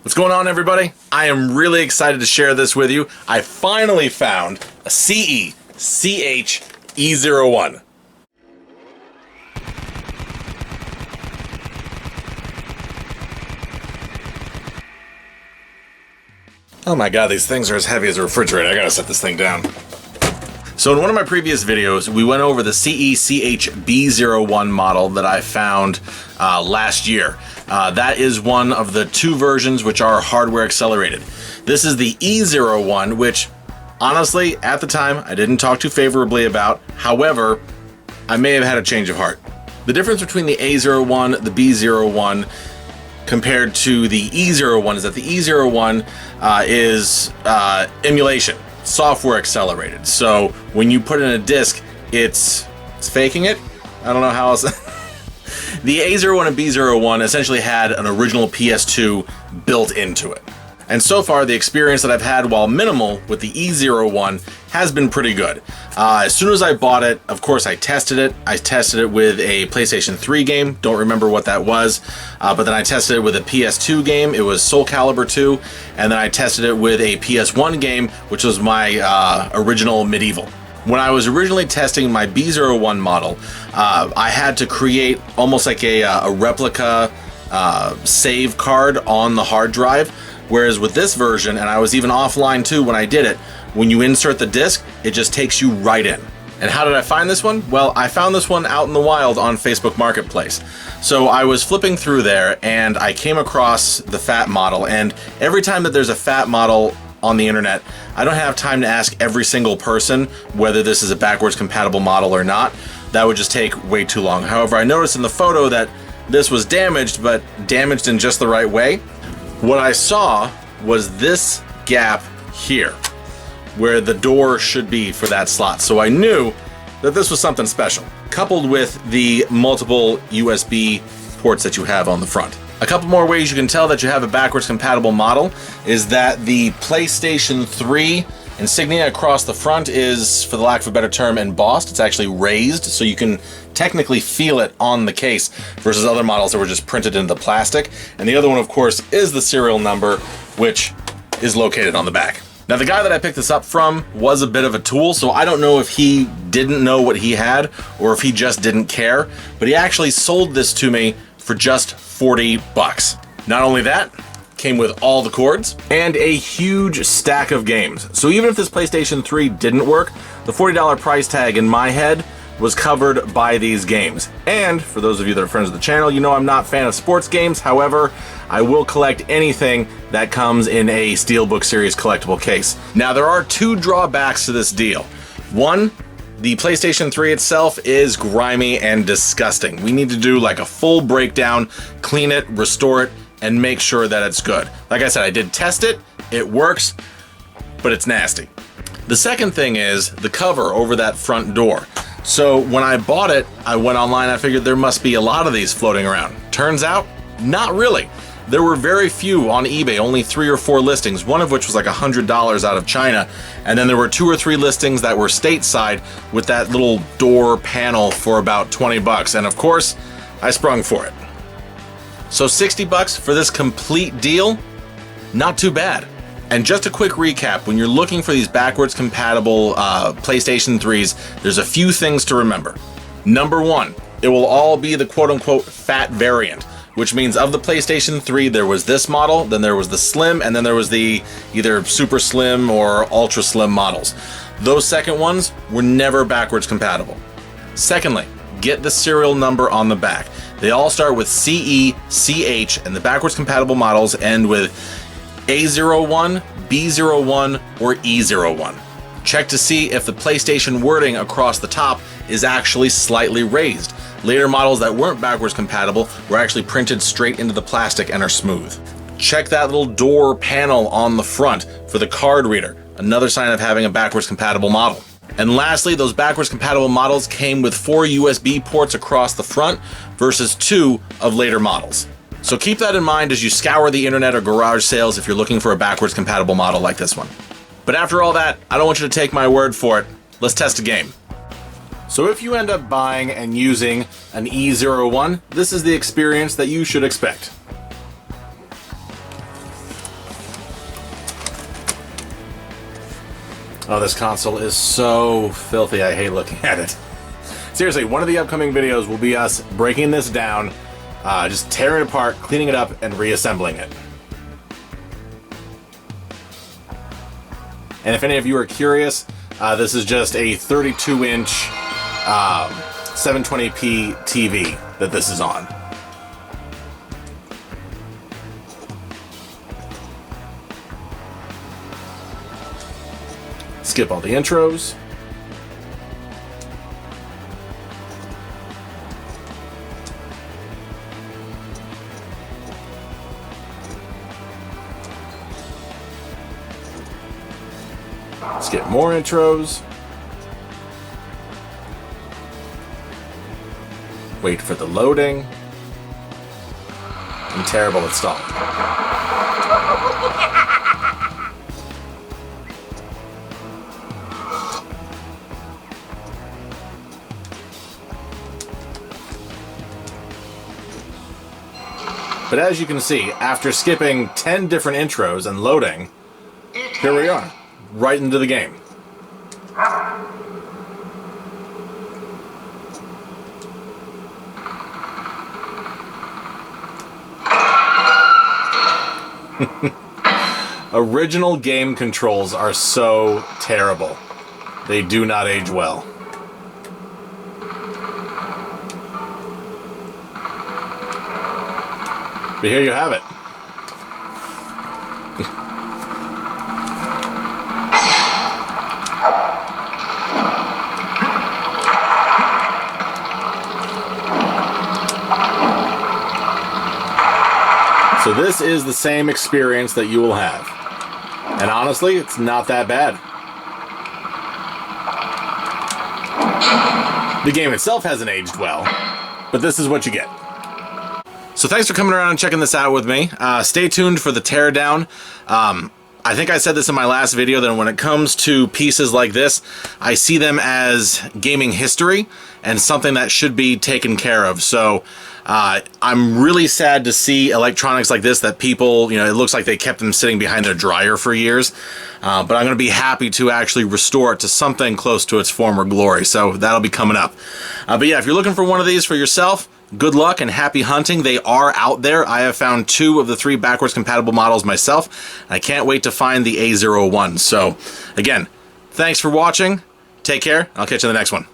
What's going on, everybody? I am really excited to share this with you. I finally found a CECHE01. Oh my god, these things are as heavy as a refrigerator. I gotta set this thing down. So in one of my previous videos, we went over the CECHB01 model that I found last year. That is one of the two versions which are hardware accelerated. This is the E01, which honestly, at the time, I didn't talk too favorably about. However, I may have had a change of heart. The difference between the A01, the B01, compared to the E01 is that the E01 is emulation, software accelerated. So when you put in a disk, it's faking it. I don't know how else. The A01 and B01 essentially had an original PS2 built into it. And so far, the experience that I've had, while minimal, with the E01 has been pretty good. As soon as I bought it, of course, I tested it. I tested it with a PlayStation 3 game. Don't remember what that was. But then I tested it with a PS2 game. It was Soul Calibur 2. And then I tested it with a PS1 game, which was my original Medieval. When I was originally testing my B01 model, I had to create almost like a replica save card on the hard drive. Whereas with this version, and I was even offline too when I did it, when you insert the disc, it just takes you right in. And how did I find this one? Well, I found this one out in the wild on Facebook Marketplace. So I was flipping through there and I came across the fat model, and every time that there's a fat model on the internet, I don't have time to ask every single person whether this is a backwards compatible model or not. That would just take way too long. However, I noticed in the photo that this was damaged, but damaged in just the right way. What I saw was this gap here, where the door should be for that slot. So I knew that this was something special, coupled with the multiple USB ports that you have on the front. A couple more ways you can tell that you have a backwards compatible model is that the PlayStation 3 insignia across the front is, for the lack of a better term, embossed. It's actually raised, so you can technically feel it on the case versus other models that were just printed into the plastic. And the other one, of course, is the serial number, which is located on the back. Now, the guy that I picked this up from was a bit of a tool, so I don't know if he didn't know what he had or if he just didn't care, but he actually sold this to me for just 40 bucks. Not only that, came with all the cords and a huge stack of games. So even if this PlayStation 3 didn't work, the $40 price tag in my head was covered by these games. And for those of you that are friends of the channel, you know I'm not a fan of sports games. However, I will collect anything that comes in a Steelbook Series collectible case. Now, there are two drawbacks to this deal. One, the PlayStation 3 itself is grimy and disgusting. We need to do like a full breakdown, clean it, restore it, and make sure that it's good. Like I said, I did test it, it works, but it's nasty. The second thing is the cover over that front door. So when I bought it, I went online, I figured there must be a lot of these floating around. Turns out, not really. There were very few on eBay, only 3 or 4 listings, one of which was like $100 out of China, and then there were 2 or 3 listings that were stateside with that little door panel for about 20 bucks, and of course, I sprung for it. So 60 bucks for this complete deal? Not too bad. And just a quick recap, when you're looking for these backwards compatible PlayStation 3s, there's a few things to remember. Number 1, it will all be the quote-unquote fat variant, which means of the PlayStation 3, there was this model, then there was the slim, and then there was the either super slim or ultra slim models. Those second ones were never backwards compatible. Secondly, get the serial number on the back. They all start with CE, CH, and the backwards compatible models end with A01, B01, or E01. Check to see if the PlayStation wording across the top is actually slightly raised. Later models that weren't backwards compatible were actually printed straight into the plastic and are smooth. Check that little door panel on the front for the card reader, another sign of having a backwards compatible model. And lastly, those backwards compatible models came with 4 USB ports across the front versus 2 of later models. So keep that in mind as you scour the internet or garage sales if you're looking for a backwards compatible model like this one. But after all that, I don't want you to take my word for it. Let's test a game. So if you end up buying and using an E01, this is the experience that you should expect. Oh, this console is so filthy, I hate looking at it. Seriously, one of the upcoming videos will be us breaking this down, just tearing it apart, cleaning it up, and reassembling it. And if any of you are curious, this is just a 32-inch 720p TV that this is on. Skip all the intros. Skip more intros. Wait for the loading. I'm terrible at stalling. But as you can see, after skipping 10 different intros and loading, here we are, right into the game. Original game controls are so terrible. They do not age well. But here you have it. So this is the same experience that you will have. And honestly, it's not that bad. The game itself hasn't aged well, but this is what you get. So thanks for coming around and checking this out with me. Stay tuned for the teardown. I think I said this in my last video that when it comes to pieces like this, I see them as gaming history and something that should be taken care of. So I'm really sad to see electronics like this that people, it looks like they kept them sitting behind a dryer for years. But I'm going to be happy to actually restore it to something close to its former glory. So that'll be coming up. But yeah, if you're looking for one of these for yourself, good luck and happy hunting. They are out there. I have found 2 of the 3 backwards compatible models myself. I can't wait to find the A01. So again, thanks for watching. Take care. I'll catch you in the next one.